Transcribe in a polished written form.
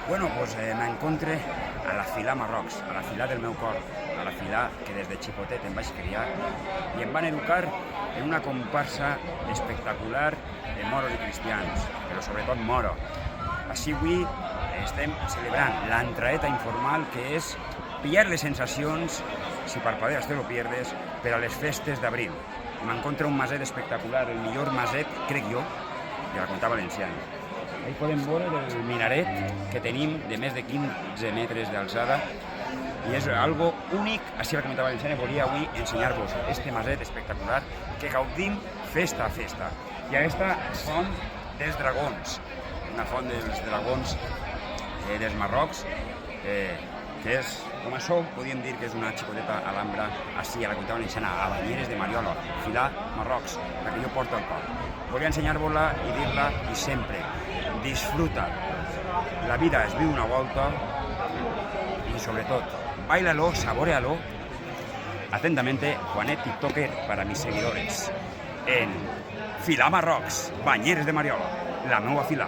Bueno, pues m'encontre a la Filà Marrocs, a la Filà del meu cor, a la Filà que des de xicotet em vaig criar i em van educar en una comparsa espectacular de moros i cristians, però sobretot moro. Així avui estem celebrant l'entraeta informal que és pillar les sensacions, si parpadeas te lo pierdes, per a les festes d'abril. M'encontre un maset espectacular, el millor maset, crec jo, de la Comunitat Valenciana. Ahí podem veure el minaret que tenim de més de 15 metres d'alçada i és algo únic així a la Comunitat Valenciana. Volia avui ensenyar-vos este maset espectacular que gaudim festa a festa. I aquesta font dels dragons, una font dels dragons dels Marrocs, que és, com això, podríem dir que és una xicoteta alhambra així a la Comunitat Valenciana, a Banyeres de Mariola, Filà Marrocs, la que jo porto al cor. Volia ensenyar-vos-la i dir-la i sempre, disfruta. La vida es viu una volta y sobre todo, báilalo, saborealo atentamente, Juanet TikToker para mis seguidores en Filà Marrocs, Banyeres de Mariola, la nueva Filà.